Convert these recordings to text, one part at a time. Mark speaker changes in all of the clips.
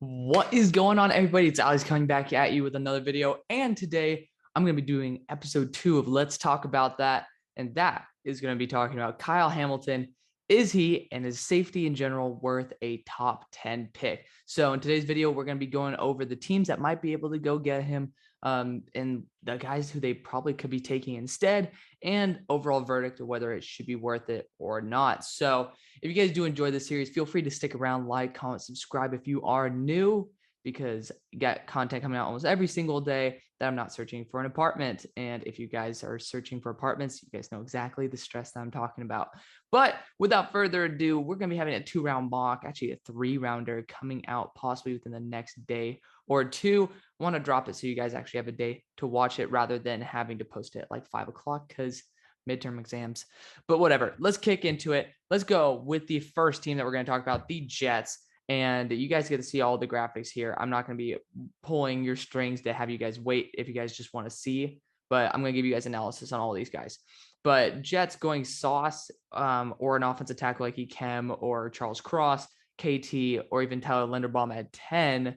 Speaker 1: What is going on, everybody? It's Alex coming back at you with another video. And today I'm going to be doing episode 2 of Let's Talk About That. And that is going to be talking about Kyle Hamilton. Is he and his safety in general worth a top 10 pick? So in today's video, we're going to be going over the teams that might be able to go get him, and the guys who they probably could be taking instead, and overall verdict of whether it should be worth it or not. So if you guys do enjoy this series, feel free to stick around, like, comment, subscribe if you are new, because you got content coming out almost every single day that I'm not searching for an apartment. And if you guys are searching for apartments, you guys know exactly the stress that I'm talking about. But without further ado, we're going to be having a 2-round mock, actually a 3-rounder coming out possibly within the next day or two. I want to drop it so you guys actually have a day to watch it rather than having to post it at like 5 o'clock because midterm exams. But whatever, let's kick into it. Let's go with the first team that we're going to talk about, the Jets. And you guys get to see all the graphics here. I'm not going to be pulling your strings to have you guys wait if you guys just want to see, but I'm going to give you guys analysis on all these guys. But Jets going Sauce, or an offensive tackle like Ekem or Charles Cross, KT, or even Tyler Linderbaum at 10.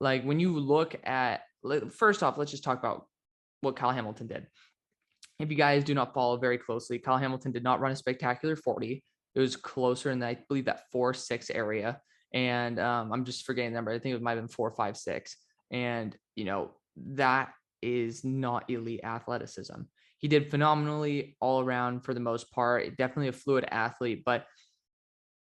Speaker 1: Like when you look at, first off, let's just talk about what Kyle Hamilton did. If you guys do not follow very closely, Kyle Hamilton did not run a spectacular 40. It was closer in, I believe, that 4.6 area. And I'm just forgetting the number. I think it might have been 4.56. And, that is not elite athleticism. He did phenomenally all around for the most part. Definitely a fluid athlete. But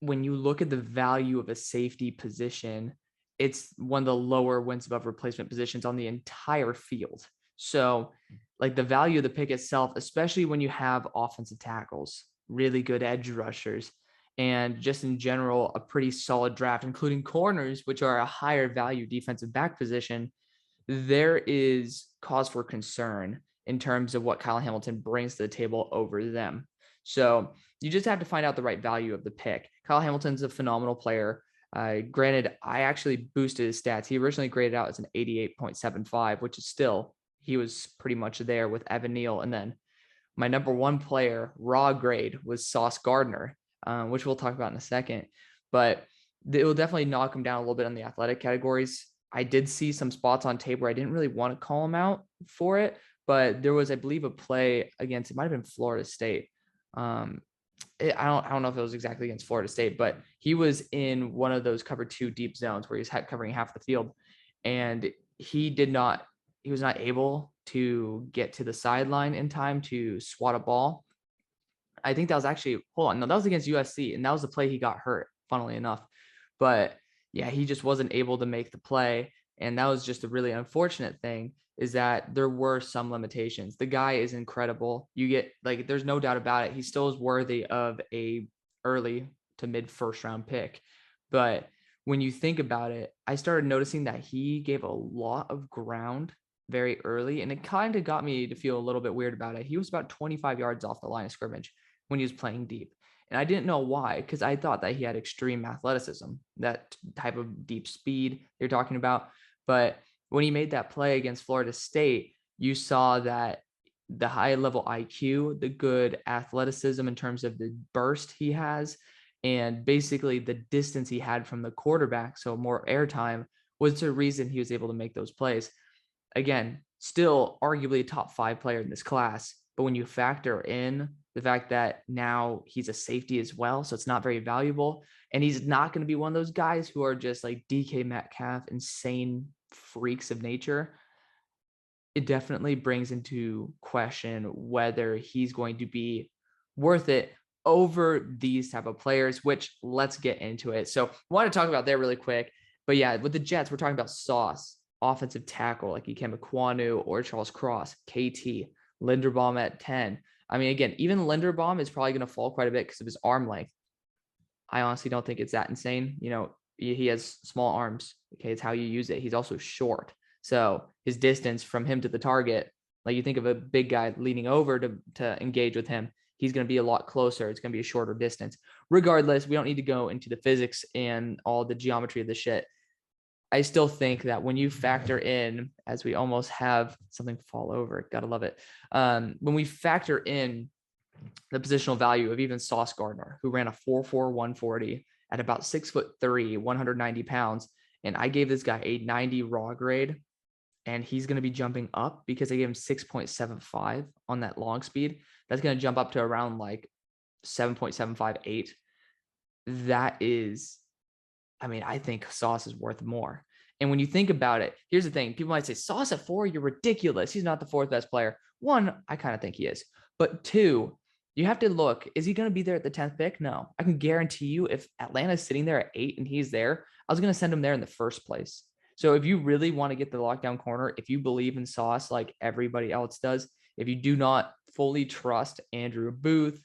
Speaker 1: when you look at the value of a safety position, it's one of the lower wins above replacement positions on the entire field. So like the value of the pick itself, especially when you have offensive tackles, really good edge rushers, and just in general, a pretty solid draft, including corners, which are a higher value defensive back position, there is cause for concern in terms of what Kyle Hamilton brings to the table over them. So you just have to find out the right value of the pick. Kyle Hamilton's a phenomenal player. Granted, I actually boosted his stats. He originally graded out as an 88.75, which is still, he was pretty much there with Evan Neal. And then my number one player, raw grade, was Sauce Gardner, which we'll talk about in a second. But it will definitely knock him down a little bit on the athletic categories. I did see some spots on tape where I didn't really want to call him out for it, but there was, I believe, a play against, it might have been Florida State. I don't know if it was exactly against Florida State, but he was in one of those cover 2 deep zones where he's covering half the field, and he was not able to get to the sideline in time to swat a ball. I think that was actually, that was against USC, and that was the play he got hurt, funnily enough. But yeah, he just wasn't able to make the play. And that was just a really unfortunate thing, is that there were some limitations. The guy is incredible. There's no doubt about it. He still is worthy of a early to mid first round pick. But when you think about it, I started noticing that he gave a lot of ground very early, and it kind of got me to feel a little bit weird about it. He was about 25 yards off the line of scrimmage when he was playing deep. And I didn't know why, because I thought that he had extreme athleticism, that type of deep speed you're talking about. But when he made that play against Florida State, you saw that the high level IQ, the good athleticism in terms of the burst he has, and basically the distance he had from the quarterback, so more airtime, was the reason he was able to make those plays. Again, still arguably a top 5 player in this class. But when you factor in the fact that now he's a safety as well, so it's not very valuable, and he's not going to be one of those guys who are just like DK Metcalf, insane freaks of nature, it definitely brings into question whether he's going to be worth it over these type of players, which let's get into it. So I want to talk about that really quick. But yeah, with the Jets, we're talking about Sauce, offensive tackle like Ikem Ekwonu or Charles Cross, KT, Linderbaum at 10. I mean, again, even Linderbaum is probably going to fall quite a bit because of his arm length. I honestly don't think it's that insane. He has small arms. Okay, it's how you use it. He's also short. So his distance from him to the target, like you think of a big guy leaning over to engage with him, he's going to be a lot closer. It's going to be a shorter distance. Regardless, we don't need to go into the physics and all the geometry of the shit. I still think that when you factor in, as we almost have something fall over, gotta love it. When we factor in the positional value of even Sauce Gardner, who ran a 4.4 140 at about 6'3", 190 pounds, And I gave this guy a 90 raw grade, and he's going to be jumping up because I gave him 6.75 on that long speed. That's going to jump up to around like 7.758. That is, I mean, I think Sauce is worth more. And when you think about it, here's the thing. People might say, Sauce at 4, you're ridiculous. He's not the 4th best player. 1, I kind of think he is. But 2, you have to look, is he going to be there at the 10th pick? No. I can guarantee you if Atlanta's sitting there at 8 and he's there, I was going to send him there in the first place. So if you really want to get the lockdown corner, if you believe in Sauce like everybody else does, if you do not fully trust Andrew Booth,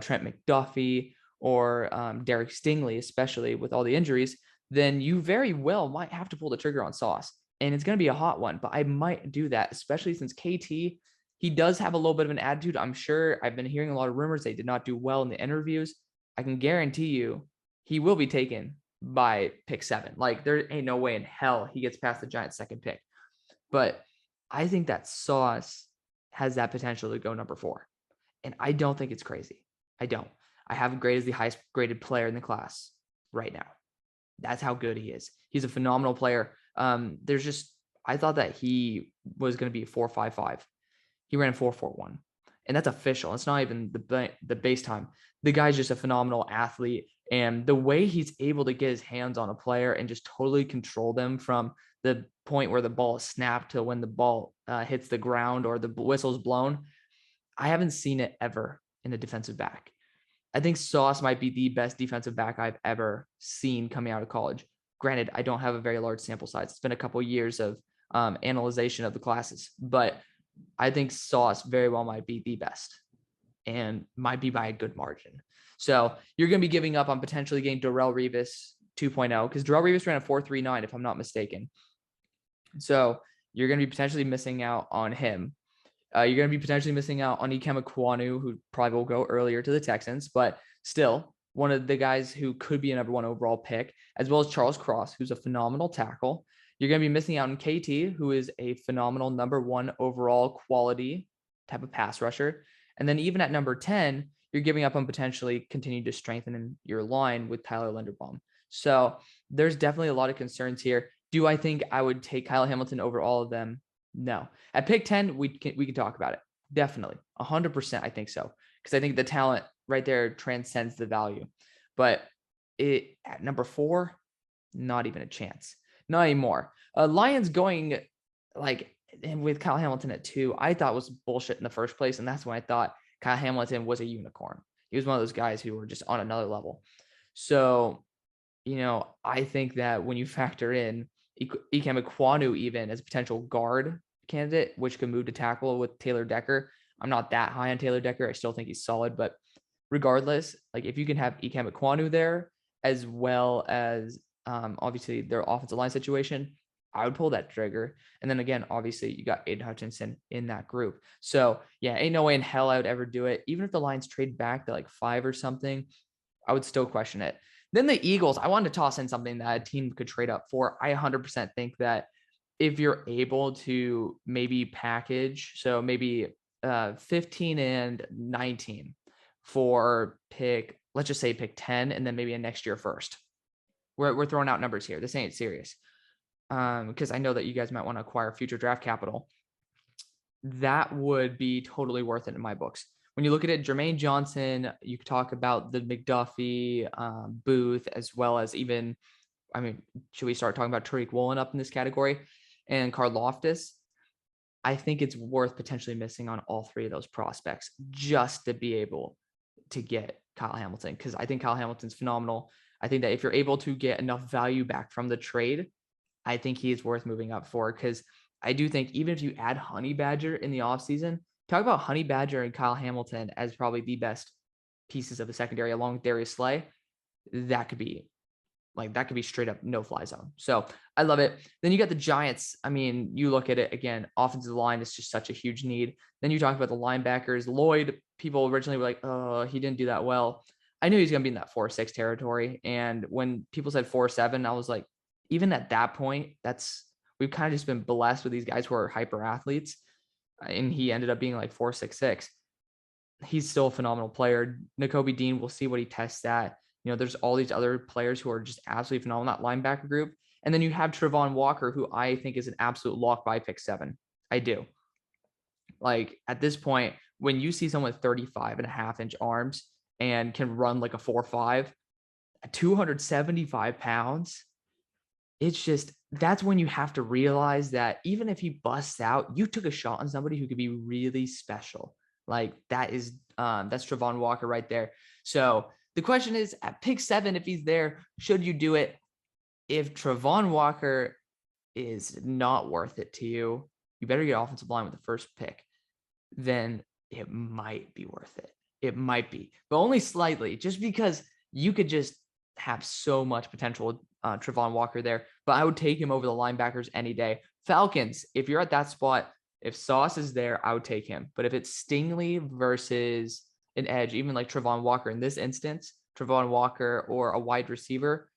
Speaker 1: Trent McDuffie, or Derek Stingley, especially with all the injuries, then you very well might have to pull the trigger on Sauce. And it's going to be a hot one, but I might do that, especially since KT, he does have a little bit of an attitude. I'm sure I've been hearing a lot of rumors they did not do well in the interviews. I can guarantee you he will be taken by pick 7. Like, there ain't no way in hell he gets past the Giants' 2nd pick. But I think that Sauce has that potential to go number 4. And I don't think it's crazy. I don't. I have him graded as the highest graded player in the class right now. That's how good he is. He's a phenomenal player. I thought that he was going to be a 4.55. He ran 4.41, and that's official. It's not even the base time. The guy's just a phenomenal athlete, and the way he's able to get his hands on a player and just totally control them from the point where the ball is snapped to when the ball hits the ground or the whistle's blown, I haven't seen it ever in a defensive back. I think Sauce might be the best defensive back I've ever seen coming out of college. Granted, I don't have a very large sample size. It's been a couple of years of analyzation of the classes, but I think Sauce very well might be the best and might be by a good margin. So you're going to be giving up on potentially getting Darrelle Revis 2.0 because Darrelle Revis ran a 4.39, if I'm not mistaken. So you're going to be potentially missing out on him. You're going to be potentially missing out on Ikem Ekwonu, who probably will go earlier to the Texans, but still one of the guys who could be a number 1 overall pick, as well as Charles Cross, who's a phenomenal tackle. You're going to be missing out on KT, who is a phenomenal number 1 overall quality type of pass rusher. And then even at number 10, you're giving up on potentially continuing to strengthen in your line with Tyler Linderbaum. So there's definitely a lot of concerns here. Do I think I would take Kyle Hamilton over all of them? No. At pick 10, we can talk about it. Definitely. 100%. I think so. Because I think the talent right there transcends the value. But at number 4, not even a chance. Not anymore. Lions going and with Kyle Hamilton at 2, I thought was bullshit in the first place. And that's when I thought Kyle Hamilton was a unicorn. He was one of those guys who were just on another level. So, I think that when you factor in Ikem Ekwonu even as a potential guard candidate, which could move to tackle with Taylor Decker. I'm not that high on Taylor Decker. I still think he's solid, but regardless, like if you can have Ikem Ekwonu there as well as obviously their offensive line situation, I would pull that trigger. And then again, obviously you got Aidan Hutchinson in that group. So yeah, ain't no way in hell I would ever do it. Even if the Lions trade back to like 5 or something, I would still question it. Then the Eagles, I wanted to toss in something that a team could trade up for. I 100% think that if you're able to maybe package, so maybe 15 and 19 for let's just say pick 10, and then maybe a next year first. We're throwing out numbers here. This ain't serious. Because I know that you guys might want to acquire future draft capital. That would be totally worth it in my books. When you look at it, Jermaine Johnson, you could talk about the McDuffie, Booth, as well as even, should we start talking about Tariq Woolen up in this category? And Karlaftis? I think it's worth potentially missing on all 3 of those prospects just to be able to get Kyle Hamilton, because I think Kyle Hamilton's phenomenal. I think that if you're able to get enough value back from the trade, I think he is worth moving up for, because I do think even if you add Honey Badger in the offseason, talk about Honey Badger and Kyle Hamilton as probably the best pieces of the secondary along with Darius Slay. That could be straight up no-fly zone. So I love it. Then you got the Giants. You look at it again, offensive line is just such a huge need. Then you talk about the linebackers. Lloyd, people originally were like, oh, he didn't do that well. I knew he was going to be in that 4-6 territory. And when people said 4-7, I was like, even at that point, we've kind of just been blessed with these guys who are hyper athletes. And he ended up being like 4.66. He's still a phenomenal player. Nakobe Dean, we'll see what he tests at. There's all these other players who are just absolutely phenomenal. That linebacker group And then you have Travon Walker, who I think is an absolute lock by pick 7. I do. Like at this point, when you see someone with 35.5-inch arms and can run like a 4.5 at 275 pounds, it's just, that's when you have to realize that even if he busts out, you took a shot on somebody who could be really special. Like that's Travon Walker right there. So the question is, at pick 7, if he's there, should you do it? If Travon Walker is not worth it to you, you better get offensive line with the first pick. Then it might be worth it. It might be, but only slightly, just because you could just have so much potential with Travon Walker there. But I would take him over the linebackers any day. Falcons, if you're at that spot, if Sauce is there, I would take him. But if it's Stingley versus an edge, even like Travon Walker in this instance, Travon Walker or a wide receiver,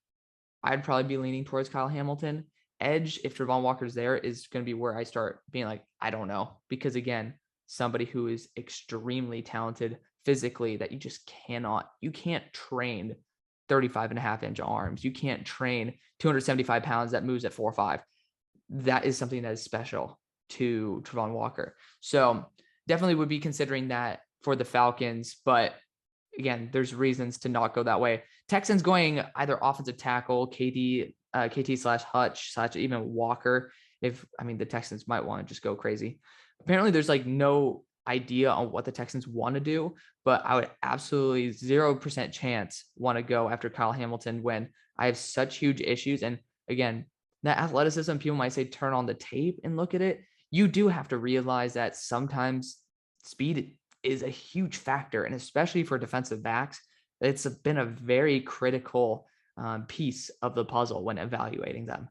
Speaker 1: I'd probably be leaning towards Kyle Hamilton. Edge, if Travon Walker's there, is going to be where I start being like, I don't know. Because again, somebody who is extremely talented physically that you can't train 35.5-inch arms. You can't train 275 pounds that moves at 4.5. That is something that is special to Travon Walker. So definitely would be considering that for the Falcons. But again, there's reasons to not go that way. Texans going either offensive tackle, KT/Hutch/ even Walker. The Texans might want to just go crazy. Apparently there's like no idea on what the Texans want to do, but I would absolutely 0% chance want to go after Kyle Hamilton when I have such huge issues. And again, that athleticism, people might say turn on the tape and look at it. You do have to realize that sometimes speed is a huge factor, and especially for defensive backs, it's been a very critical piece of the puzzle when evaluating them.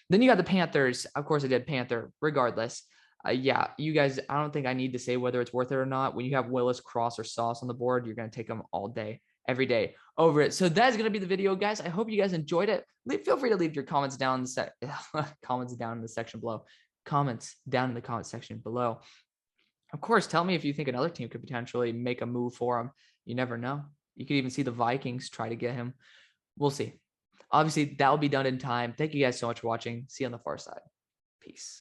Speaker 1: Then you got the Panthers. Of course, I did Panther regardless. You guys, I don't think I need to say whether it's worth it or not. When you have Willis, Cross, or Sauce on the board, you're going to take them all day, every day over it. So that's going to be the video, guys. I hope you guys enjoyed it. Feel free to leave your comments down in the comments down in the section below. Comments down in the comment section below. Of course, tell me if you think another team could potentially make a move for him. You never know. You could even see the Vikings try to get him. We'll see. Obviously, that'll be done in time. Thank you guys so much for watching. See you on the far side. Peace.